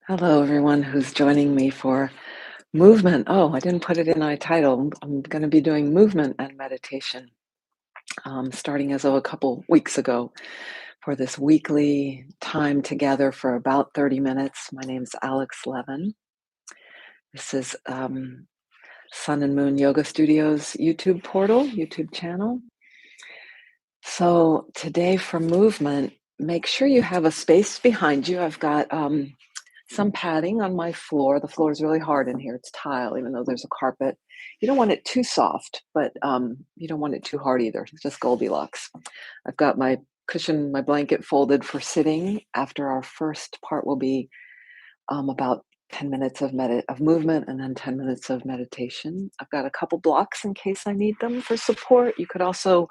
Hello, everyone who's joining me for movement. Oh, I didn't put it in my title. I'm going to be doing movement and meditation, starting as of a couple weeks ago for this weekly time together for about 30 minutes. My name's aLex. This is Sun and Moon Yoga Studios YouTube portal, YouTube channel. So today for movement, make sure you have a space behind you. I've got some padding on my floor. The floor is really hard in here. It's tile, even though there's a carpet. You don't want it too soft, but you don't want it too hard either. It's just Goldilocks. I've got my cushion, my blanket folded for sitting. After our first part will be about 10 minutes of movement and then 10 minutes of meditation. I've got a couple blocks in case I need them for support. You could also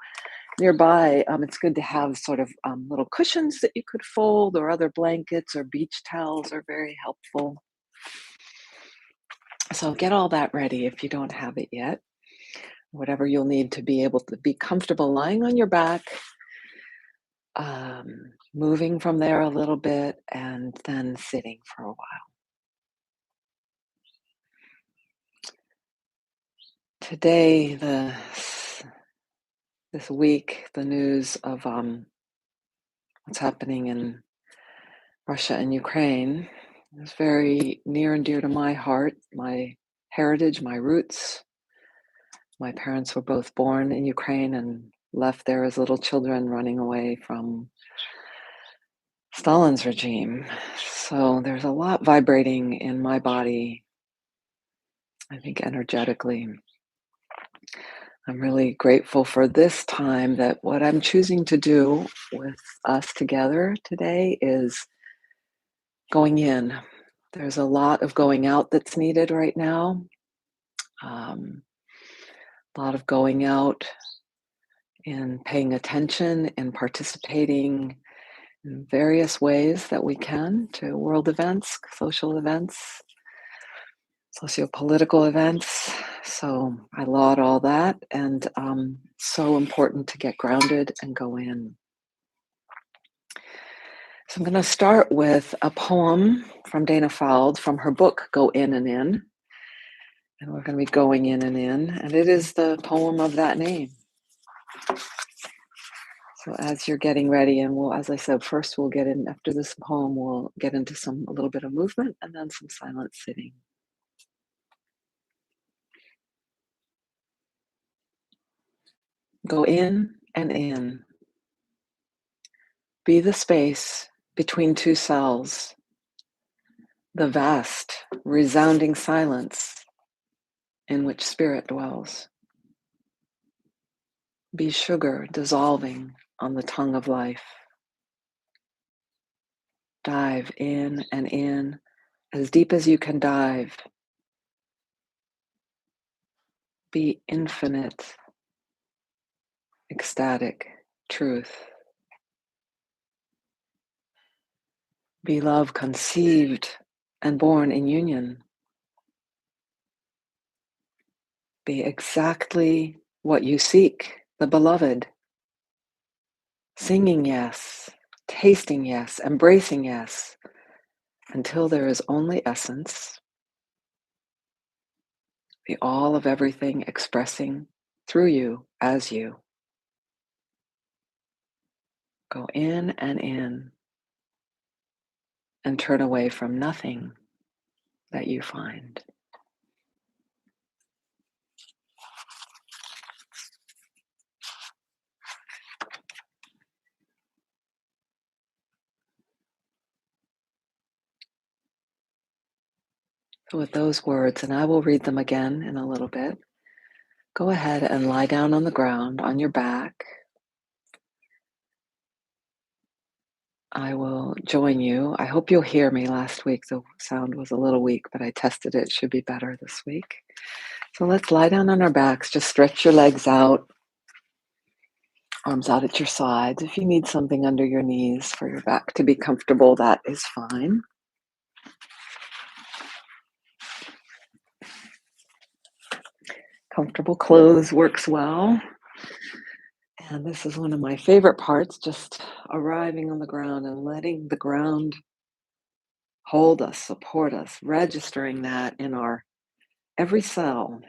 nearby, it's good to have sort of little cushions that you could fold, or other blankets or beach towels are very helpful. So get all that ready if you don't have it yet. Whatever you'll need to be able to be comfortable lying on your back, moving from there a little bit, and then sitting for a while. Today, this week, the news of what's happening in Russia and Ukraine is very near and dear to my heart, my heritage, my roots. My parents were both born in Ukraine and left there as little children, running away from Stalin's regime. So there's a lot vibrating in my body, I think energetically. I'm really grateful for this time, that what I'm choosing to do with us together today is going in. There's a lot of going out that's needed right now. A lot of going out and paying attention and participating in various ways that we can to world events, social events, socio-political events. So I laud all that, and so important to get grounded and go in. So I'm going to start with a poem from Dana Fald from her book, Go In and In. And we're going to be going in, and it is the poem of that name. So as you're getting ready, and as I said, first we'll get in, after this poem, we'll get into a little bit of movement and then some silent sitting. Go in and in. Be the space between two cells, the vast, resounding silence in which spirit dwells. Be sugar dissolving on the tongue of life. Dive in and in, as deep as you can dive. Be infinite, ecstatic truth. Be love conceived and born in union. Be exactly what you seek, the beloved. Singing yes, tasting yes, embracing yes, until there is only essence, the all of everything expressing through you as you. Go in and turn away from nothing that you find. So with those words, and I will read them again in a little bit, go ahead and lie down on the ground on your back. I will join you. I hope you'll hear me. Last week the sound was a little weak, but I tested it. It should be better this week. So let's lie down on our backs. Just stretch your legs out, arms out at your sides. If you need something under your knees for your back to be comfortable, that is fine. Comfortable clothes works well. And this is one of my favorite parts, just arriving on the ground and letting the ground hold us, support us, registering that in our every cell.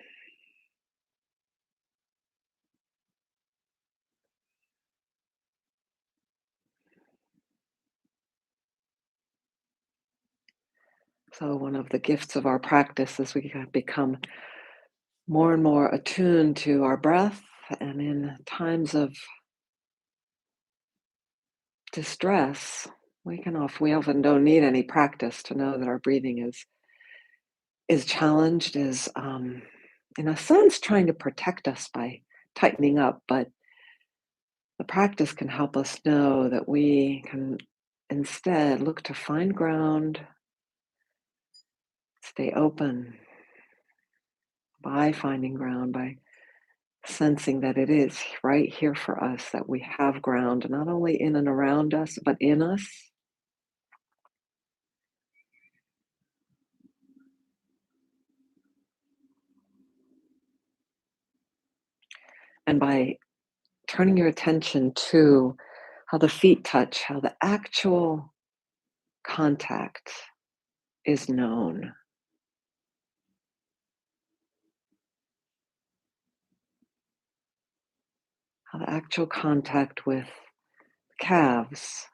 So, one of the gifts of our practice is we become more and more attuned to our breath. And in times of distress, we often don't need any practice to know that our breathing is challenged, is in a sense trying to protect us by tightening up. But the practice can help us know that we can instead look to find ground, stay open by finding ground, by sensing that it is right here for us, that we have ground not only in and around us, but in us. And by turning your attention to how the feet touch, how the actual contact is known, how the actual contact with calves,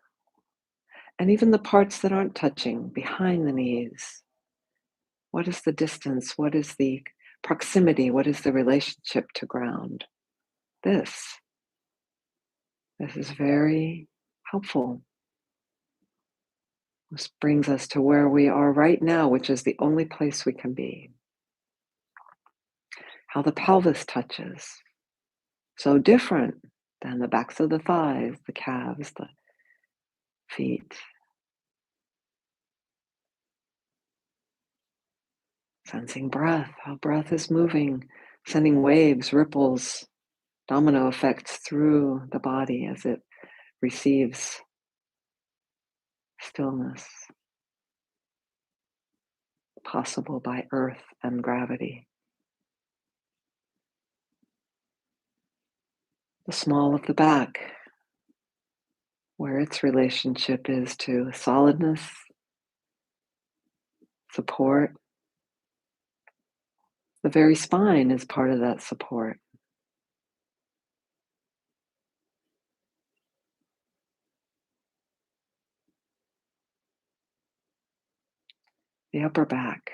and even the parts that aren't touching behind the knees. What is the distance? What is the proximity? What is the relationship to ground? This, this is very helpful. This brings us to where we are right now, which is the only place we can be. How the pelvis touches. So different than the backs of the thighs, the calves, the feet. Sensing breath, how breath is moving, sending waves, ripples, domino effects through the body as it receives stillness, possible by earth and gravity. The small of the back, where its relationship is to solidness, support. The very spine is part of that support. The upper back,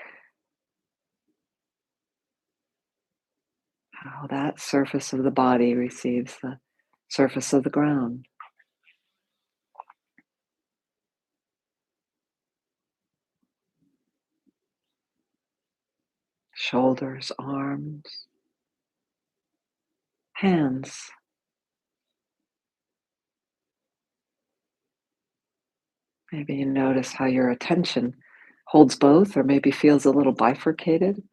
how that surface of the body receives the surface of the ground. Shoulders, arms, hands. Maybe you notice how your attention holds both or maybe feels a little bifurcated.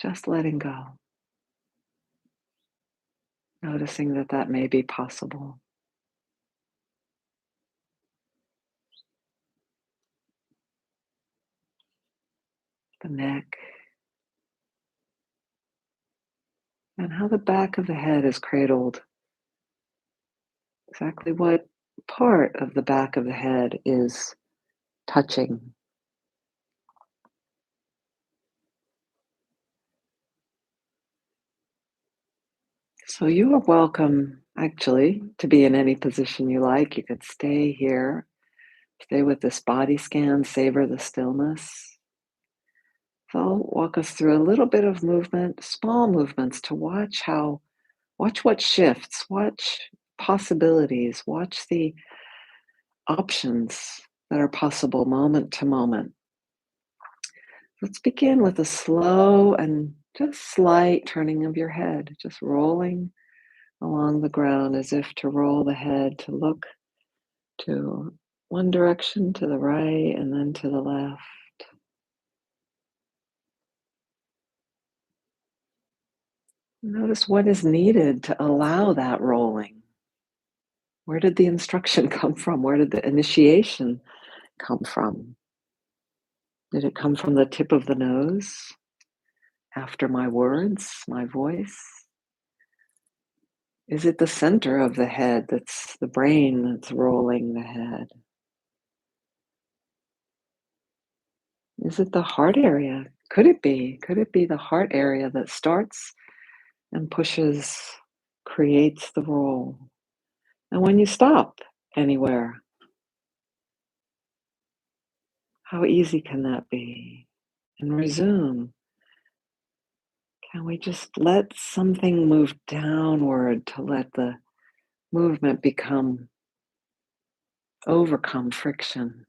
Just letting go. Noticing that that may be possible. The neck, and how the back of the head is cradled. Exactly what part of the back of the head is touching. So you are welcome, actually, to be in any position you like. You could stay here, stay with this body scan, savor the stillness. So I'll walk us through a little bit of movement, small movements to watch what shifts, watch possibilities, watch the options that are possible moment to moment. Let's begin with a slow and just slight turning of your head, just rolling along the ground as if to roll the head to look to one direction, to the right, and then to the left. Notice what is needed to allow that rolling. Where did the instruction come from? Where did the initiation come from? Did it come from the tip of the nose after my words, my voice? Is it the center of the head that's the brain that's rolling the head? Is it the heart area? Could it be? Could it be the heart area that starts and pushes, creates the roll? And when you stop anywhere, how easy can that be? And resume. Can we just let something move downward to let the movement overcome friction?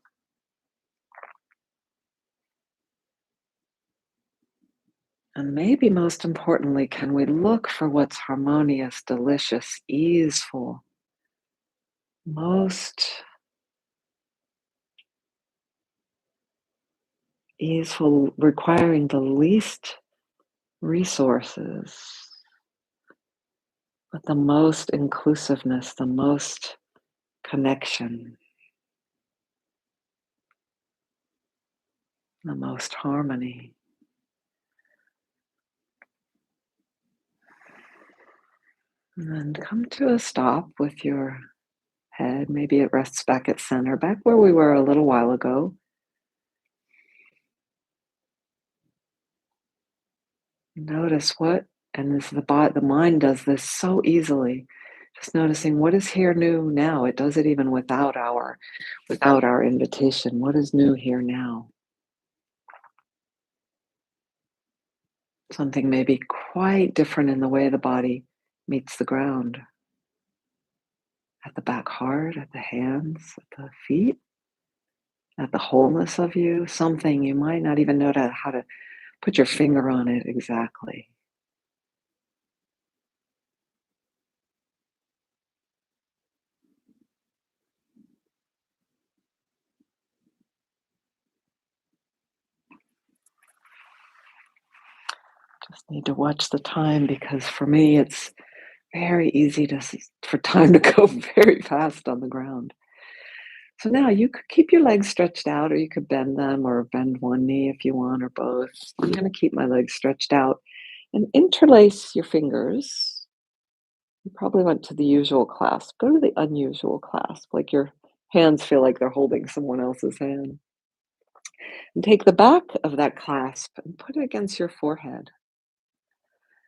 And maybe most importantly, can we look for what's harmonious, delicious, easeful, most easeful, requiring the least resources, but the most inclusiveness, the most connection, the most harmony. And then come to a stop with your head. Maybe it rests back at center, back where we were a little while ago. Notice what, and this the mind does this so easily. Just noticing what is here new now. It does it even without our invitation. What is new here now? Something may be quite different in the way the body meets the ground. At the back heart, at the hands, at the feet, at the wholeness of you. Something you might not even know how to put your finger on it exactly. Just need to watch the time because for me it's very easy for time to go very fast on the ground. So now you could keep your legs stretched out, or you could bend them, or bend one knee if you want, or both. I'm going to keep my legs stretched out and interlace your fingers. You probably went to the usual clasp. Go to the unusual clasp, like your hands feel like they're holding someone else's hand. And take the back of that clasp and put it against your forehead.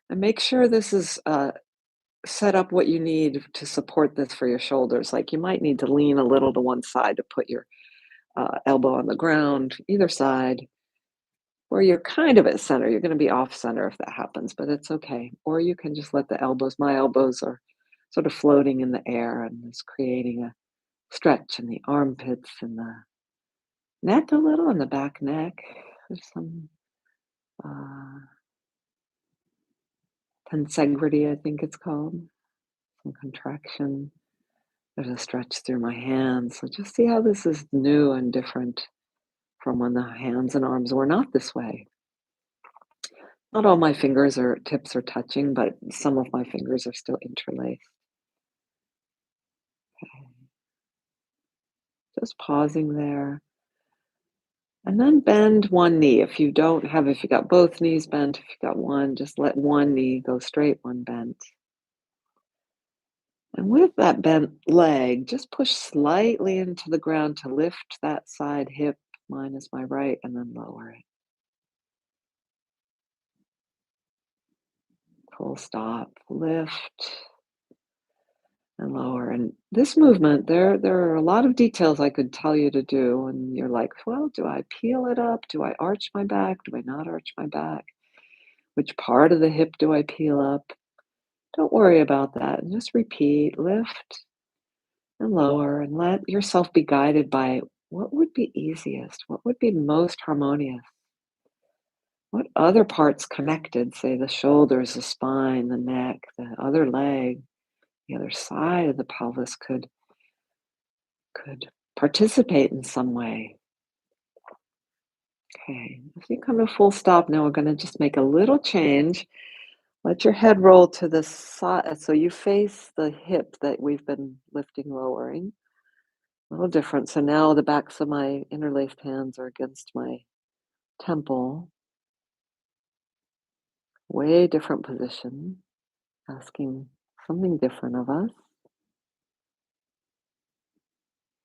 And make sure this is set up what you need to support this for your shoulders. Like you might need to lean a little to one side to put your elbow on the ground, either side, or you're kind of at center. You're going to be off center if that happens, but it's okay. Or you can just let the elbows, my elbows are sort of floating in the air and is creating a stretch in the armpits and the neck a little, and the back neck. There's some uh, tensegrity, I think it's called, some contraction. There's a stretch through my hands. So just see how this is new and different from when the hands and arms were not this way. Not all my fingers or tips are touching, but some of my fingers are still interlaced. Just pausing there. And then bend one knee. If you got both knees bent, if you got one, just let one knee go straight, one bent. And with that bent leg, just push slightly into the ground to lift that side hip. Mine is my right, and then lower it. Full stop. Lift and lower. And this movement, there are a lot of details I could tell you to do. And you're like, well, do I peel it up? Do I arch my back? Do I not arch my back? Which part of the hip do I peel up? Don't worry about that. Just repeat, lift and lower, and let yourself be guided by what would be easiest, what would be most harmonious. What other parts connected, say the shoulders, the spine, the neck, the other leg, the other side of the pelvis could participate in some way. Okay, if you come to full stop, now we're going to just make a little change. Let your head roll to the side so you face the hip that we've been lifting, lowering. A little different. So now the backs of my interlaced hands are against my temple. Way different position. Asking something different of us.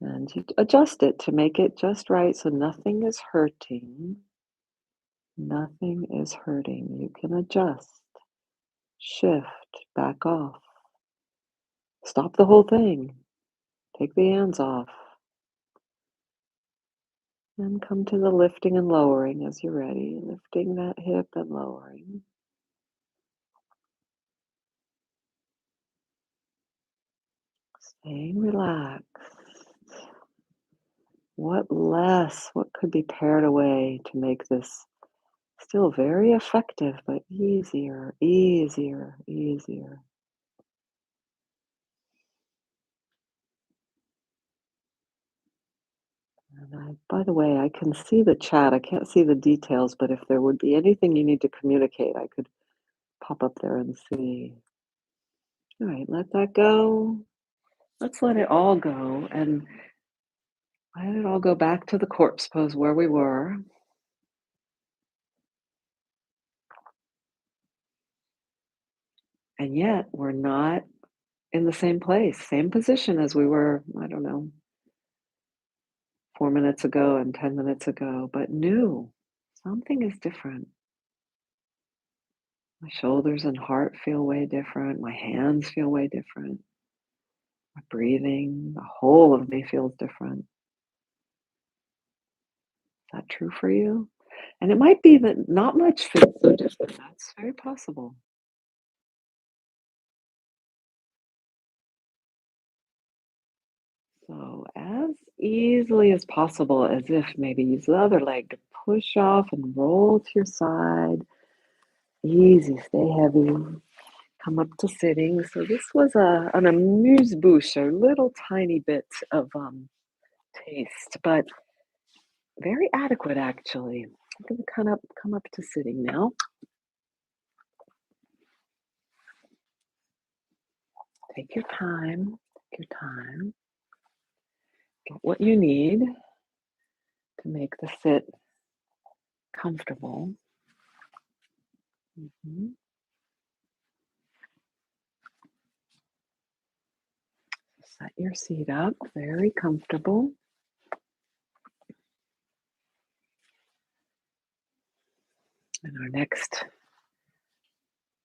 And you adjust it to make it just right so nothing is hurting. Nothing is hurting. You can adjust, shift, back off. Stop the whole thing. Take the hands off. And come to the lifting and lowering as you're ready. Lifting that hip and lowering. Staying relaxed. What could be pared away to make this still very effective, but easier, easier, easier. By the way, I can see the chat. I can't see the details, but if there would be anything you need to communicate, I could pop up there and see. All right, let that go. Let's let it all go and let it all go back to the corpse pose where we were. And yet we're not in the same place, same position as we were, I don't know, 4 minutes ago and 10 minutes ago, but new. Something is different. My shoulders and heart feel way different. My hands feel way different. My breathing, the whole of me feels different. Is that true for you? And it might be that not much feels so different. That's very possible. So, as easily as possible, as if maybe use the other leg to push off and roll to your side. Easy, stay heavy. Come up to sitting. So this was an amuse-bouche, a little tiny bit of taste, but very adequate actually. I'm gonna come up to sitting now. Take your time. Take your time. Get what you need to make the sit comfortable. Mhm. Set your seat up very comfortable. And our next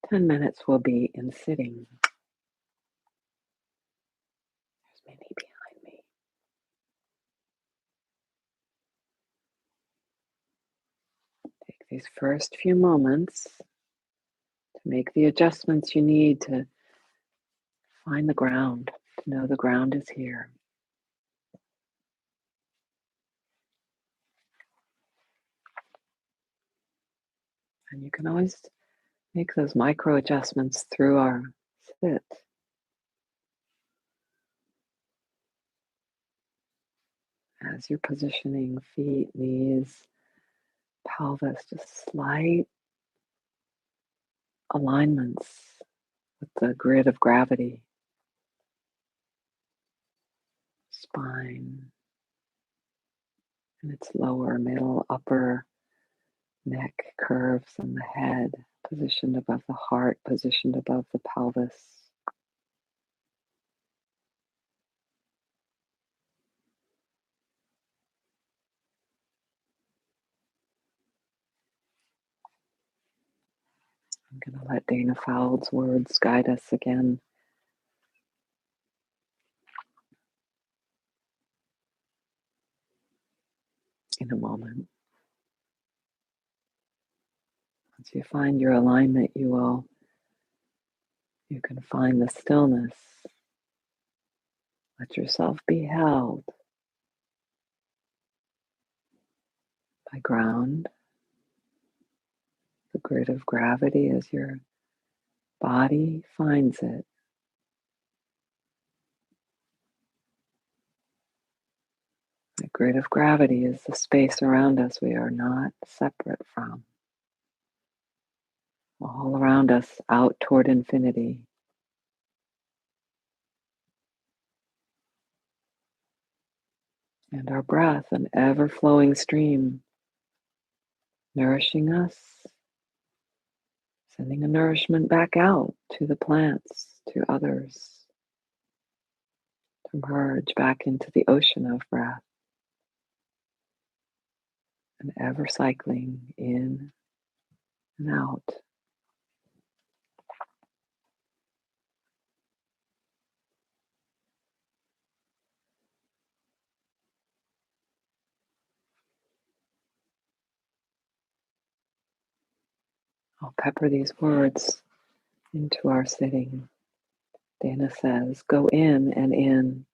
10 minutes will be in sitting. There's Minnie behind me. Take these first few moments to make the adjustments you need to find the ground, to know the ground is here. And you can always make those micro adjustments through our sit. As you're positioning feet, knees, pelvis, just slight alignments with the grid of gravity. Spine and its lower, middle, upper neck curves and the head positioned above the heart, positioned above the pelvis. I'm going to let Dana Fowles' words guide us again. In a moment. Once you find your alignment, you can find the stillness. Let yourself be held by ground, the grid of gravity as your body finds it. The grid of gravity is the space around us we are not separate from. All around us, out toward infinity. And our breath, an ever-flowing stream, nourishing us, sending a nourishment back out to the plants, to others, to merge back into the ocean of breath and ever cycling in and out. I'll pepper these words into our sitting. Dana says, go in and in,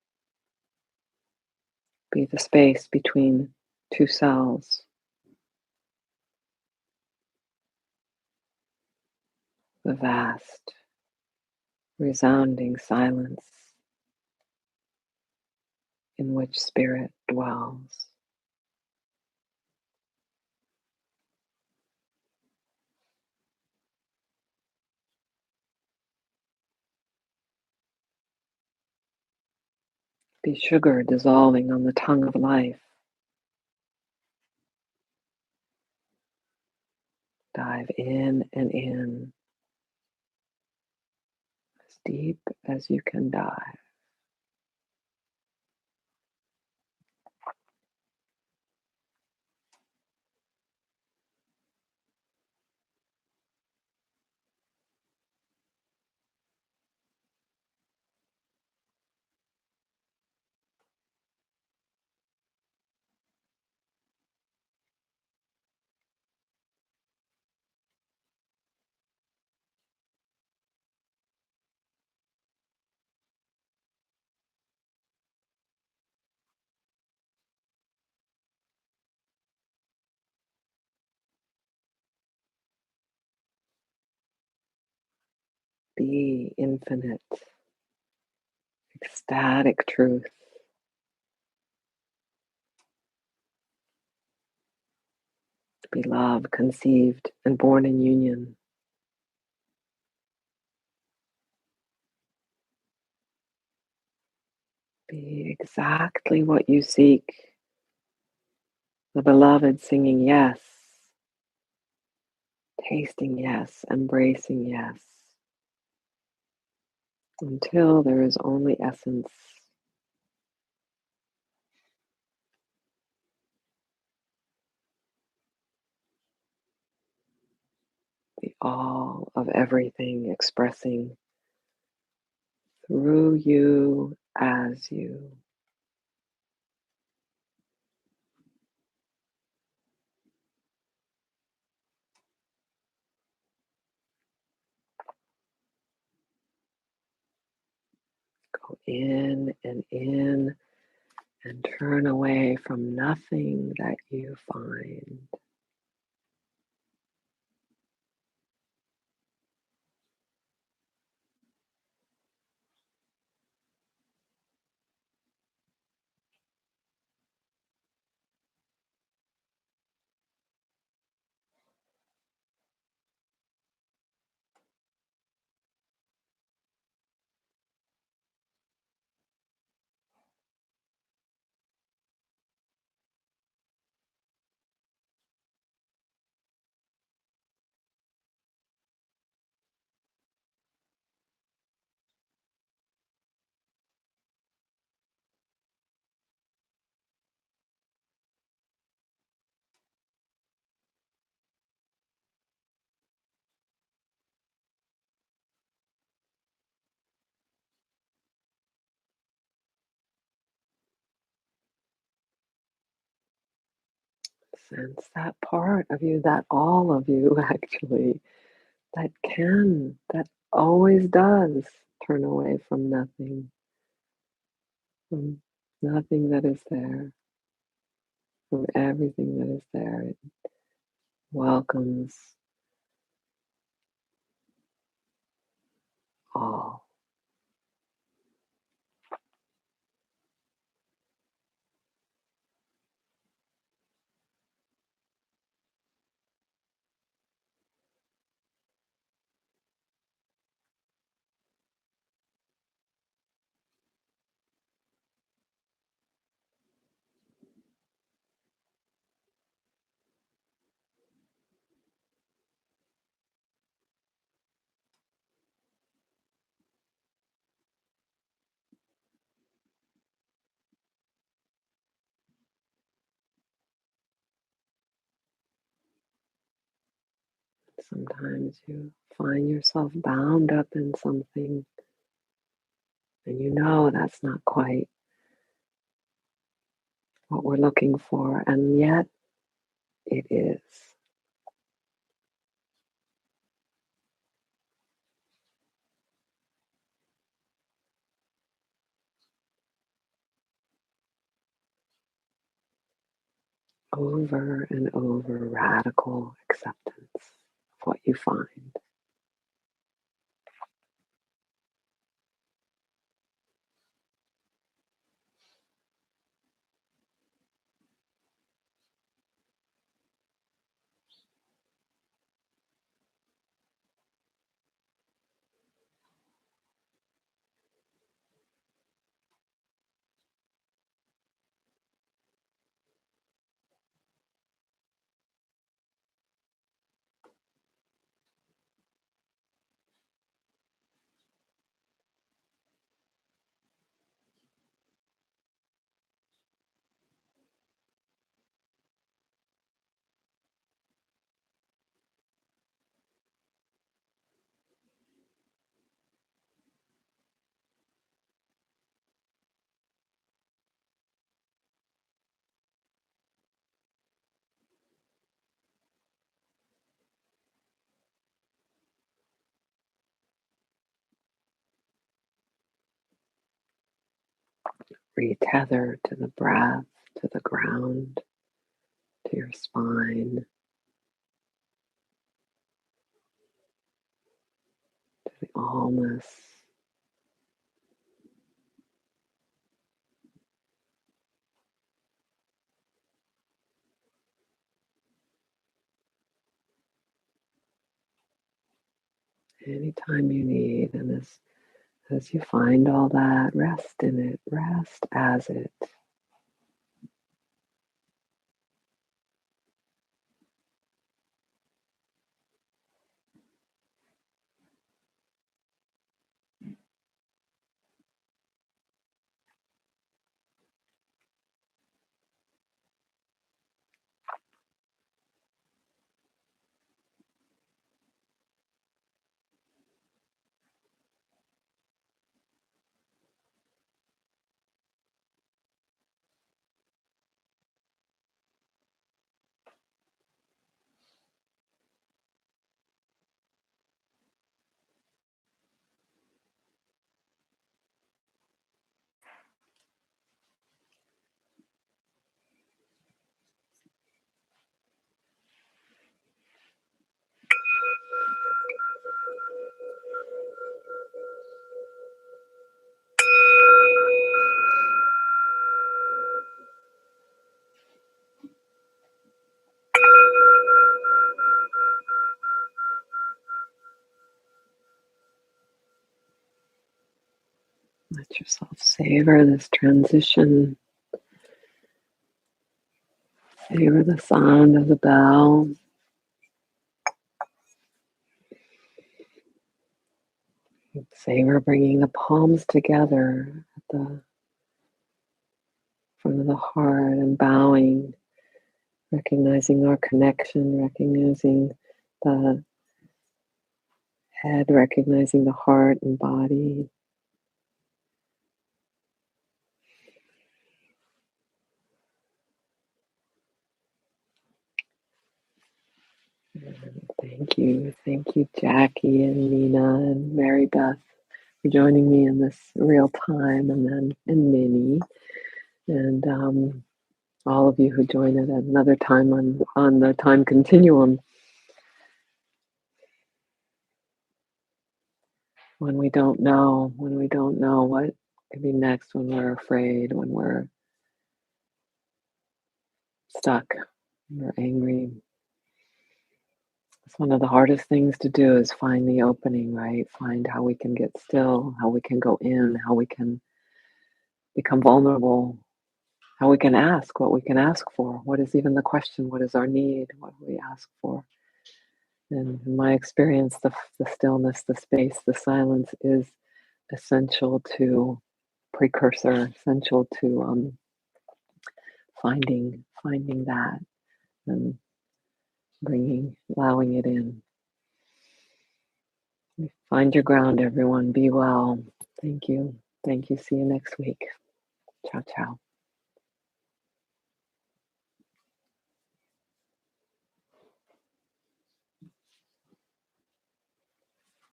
be the space between two cells, the vast, resounding silence in which spirit dwells. Be sugar dissolving on the tongue of life. Dive in and in, as deep as you can dive. Be infinite, ecstatic truth. Be love conceived and born in union. Be exactly what you seek. The beloved singing yes, tasting yes, embracing yes, until there is only essence. The all of everything expressing through you as you. Go in and turn away from nothing that you find. Sense that part of you, that all of you actually, that always does turn away from nothing that is there, from everything that is there. It welcomes all. Sometimes you find yourself bound up in something and you know that's not quite what we're looking for, and yet it is. Over and over, radical acceptance of what you find. Retether to the breath, to the ground, to your spine, to the allness. Anytime you need, and as you find all that, rest in it, rest as it. Let yourself savor this transition. Savor the sound of the bell. Savor bringing the palms together at the front of the heart and bowing, recognizing our connection, recognizing the head, recognizing the heart and body. And thank you, Jackie and Nina and Mary Beth for joining me in this real time, and Minnie, and all of you who join at another time on the time continuum. When we don't know what could be next, when we're afraid, when we're stuck, when we're angry. It's one of the hardest things to do is find the opening, right? Find how we can get still, how we can go in, how we can become vulnerable, how we can ask what we can ask for. What is even the question? What is our need? What do we ask for? And in my experience, the stillness, the space, the silence is essential to precursor, essential to finding that and allowing it in. Find your ground, everyone. Be well. Thank you. Thank you. See you next week. Ciao, ciao.